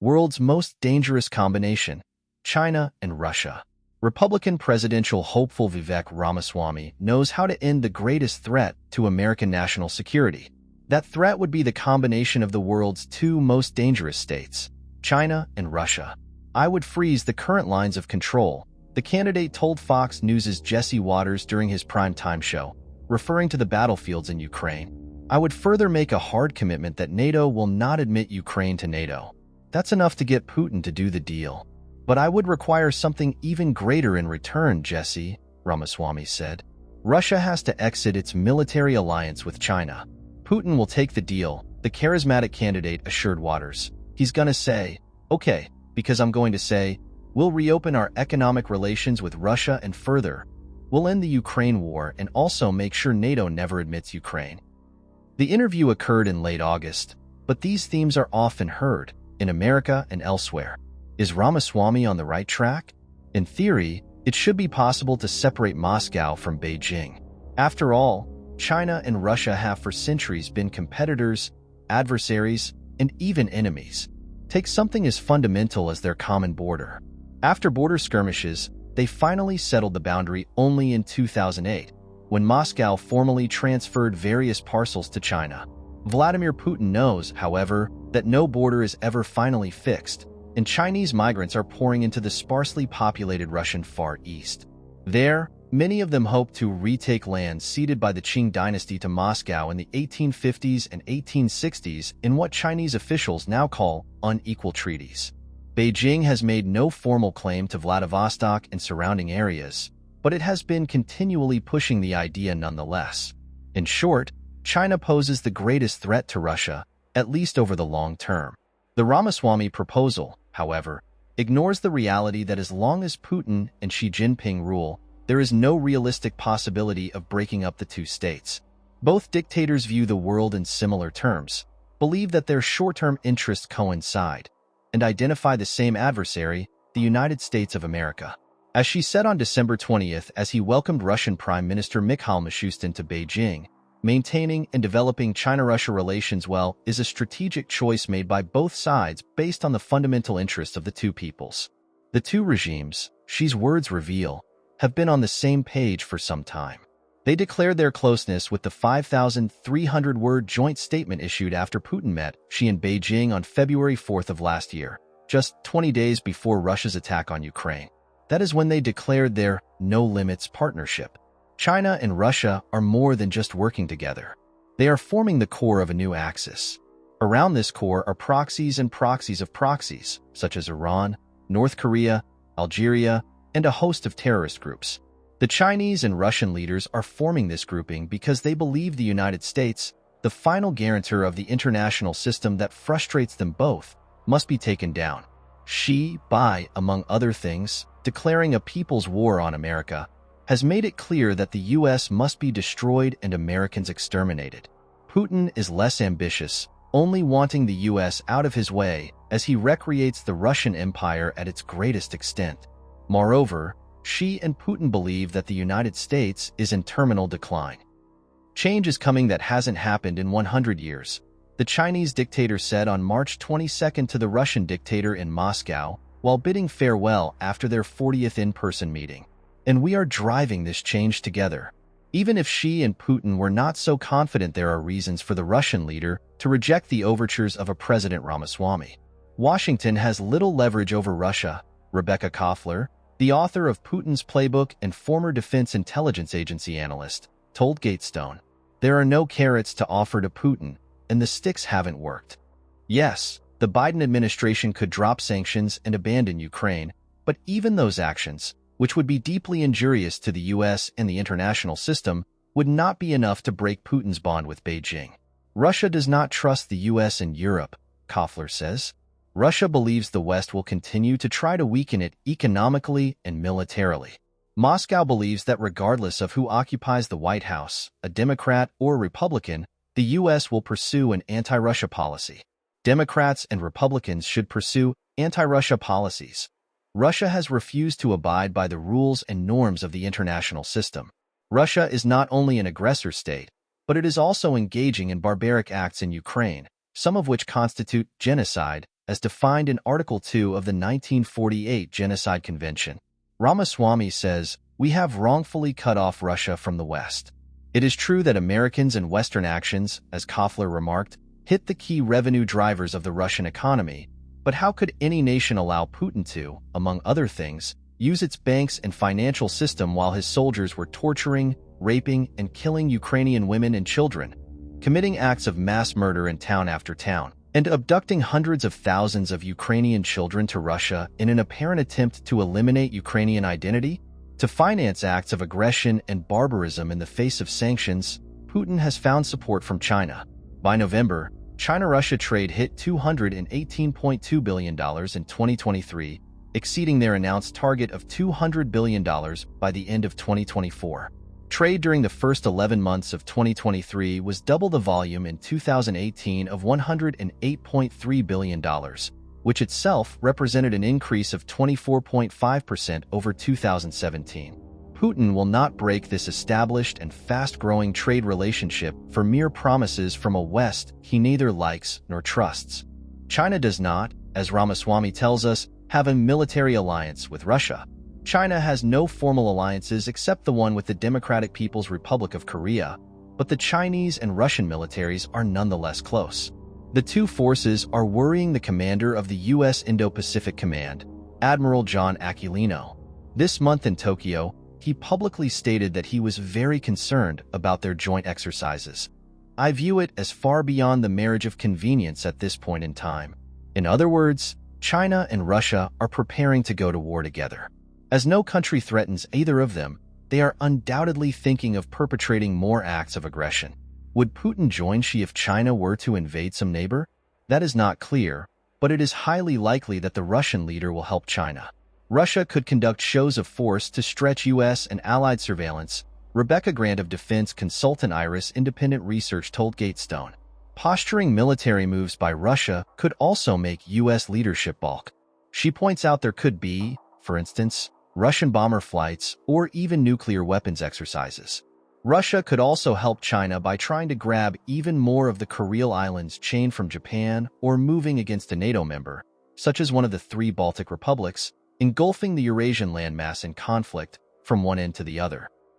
World's most dangerous combination, China and Russia. Republican presidential hopeful Vivek Ramaswamy knows how to end the greatest threat to American national security. That threat would be the combination of the world's two most dangerous states, China and Russia. I would freeze the current lines of control, the candidate told Fox News' Jesse Waters during his primetime show, referring to the battlefields in Ukraine. I would further make a hard commitment that NATO will not admit Ukraine to NATO. That's enough to get Putin to do the deal. But I would require something even greater in return, Jesse, Ramaswamy said. Russia has to exit its military alliance with China. Putin will take the deal, the charismatic candidate assured Waters. He's gonna say, okay, because I'm going to say, we'll reopen our economic relations with Russia and further, we'll end the Ukraine war and also make sure NATO never admits Ukraine. The interview occurred in late August, but these themes are often heard, in America and elsewhere. Is Ramaswamy on the right track? In theory, it should be possible to separate Moscow from Beijing. After all, China and Russia have for centuries been competitors, adversaries, and even enemies. Take something as fundamental as their common border. After border skirmishes, they finally settled the boundary only in 2008, when Moscow formally transferred various parcels to China. Vladimir Putin knows, however, that no border is ever finally fixed, and Chinese migrants are pouring into the sparsely populated Russian Far East. There, many of them hope to retake land ceded by the Qing dynasty to Moscow in the 1850s and 1860s in what Chinese officials now call unequal treaties. Beijing has made no formal claim to Vladivostok and surrounding areas, but it has been continually pushing the idea nonetheless. In short, China poses the greatest threat to Russia, at least over the long term. The Ramaswamy proposal, however, ignores the reality that as long as Putin and Xi Jinping rule, there is no realistic possibility of breaking up the two states. Both dictators view the world in similar terms, believe that their short-term interests coincide, and identify the same adversary, the United States of America. As she said on December 20th as he welcomed Russian Prime Minister Mikhail Mishustin to Beijing, maintaining and developing China-Russia relations well is a strategic choice made by both sides based on the fundamental interests of the two peoples. The two regimes, Xi's words reveal, have been on the same page for some time. They declared their closeness with the 5,300-word joint statement issued after Putin met Xi in Beijing on February 4th of last year, just 20 days before Russia's attack on Ukraine. That is when they declared their no-limits partnership. China and Russia are more than just working together. They are forming the core of a new axis. Around this core are proxies and proxies of proxies, such as Iran, North Korea, Algeria, and a host of terrorist groups. The Chinese and Russian leaders are forming this grouping because they believe the United States, the final guarantor of the international system that frustrates them both, must be taken down. Xi, by, among other things, declaring a people's war on America, has made it clear that the U.S. must be destroyed and Americans exterminated. Putin is less ambitious, only wanting the U.S. out of his way as he recreates the Russian Empire at its greatest extent. Moreover, Xi and Putin believe that the United States is in terminal decline. Change is coming that hasn't happened in 100 years, the Chinese dictator said on March 22nd to the Russian dictator in Moscow while bidding farewell after their 40th in-person meeting. And we are driving this change together. Even if Xi and Putin were not so confident, there are reasons for the Russian leader to reject the overtures of a President Ramaswamy. Washington has little leverage over Russia, Rebecca Koffler, the author of Putin's Playbook and former Defense Intelligence Agency analyst, told Gatestone. There are no carrots to offer to Putin, and the sticks haven't worked. Yes, the Biden administration could drop sanctions and abandon Ukraine, but even those actions, which would be deeply injurious to the U.S. and the international system, would not be enough to break Putin's bond with Beijing. Russia does not trust the U.S. and Europe, Koffler says. Russia believes the West will continue to try to weaken it economically and militarily. Moscow believes that regardless of who occupies the White House, a Democrat or Republican, the U.S. will pursue an anti-Russia policy. Democrats and Republicans should pursue anti-Russia policies. Russia has refused to abide by the rules and norms of the international system. Russia is not only an aggressor state, but it is also engaging in barbaric acts in Ukraine, some of which constitute genocide, as defined in Article 2 of the 1948 Genocide Convention. Ramaswamy says, "We have wrongfully cut off Russia from the West." It is true that Americans and Western actions, as Koffler remarked, hit the key revenue drivers of the Russian economy, but how could any nation allow Putin to, among other things, use its banks and financial system while his soldiers were torturing, raping, and killing Ukrainian women and children, committing acts of mass murder in town after town, and abducting hundreds of thousands of Ukrainian children to Russia in an apparent attempt to eliminate Ukrainian identity? To finance acts of aggression and barbarism in the face of sanctions, Putin has found support from China. By November, China-Russia trade hit $218.2 billion in 2023, exceeding their announced target of $200 billion by the end of 2024. Trade during the first 11 months of 2023 was double the volume in 2018 of $108.3 billion, which itself represented an increase of 24.5% over 2017. Putin will not break this established and fast-growing trade relationship for mere promises from a West he neither likes nor trusts. China does not, as Ramaswamy tells us, have a military alliance with Russia. China has no formal alliances except the one with the Democratic People's Republic of Korea, but the Chinese and Russian militaries are nonetheless close. The two forces are worrying the commander of the U.S. Indo-Pacific Command, Admiral John Aquilino. This month in Tokyo, he publicly stated that he was very concerned about their joint exercises. "I view it as far beyond the marriage of convenience at this point in time." In other words, China and Russia are preparing to go to war together. As no country threatens either of them, they are undoubtedly thinking of perpetrating more acts of aggression. Would Putin join Xi if China were to invade some neighbor? That is not clear, but it is highly likely that the Russian leader will help China. Russia could conduct shows of force to stretch U.S. and allied surveillance, Rebecca Grant of defense consultant Iris Independent Research told Gatestone. Posturing military moves by Russia could also make U.S. leadership balk. She points out there could be, for instance, Russian bomber flights or even nuclear weapons exercises. Russia could also help China by trying to grab even more of the Kuril Islands chained from Japan or moving against a NATO member, such as one of the three Baltic republics, engulfing the Eurasian landmass in conflict from one end to the other.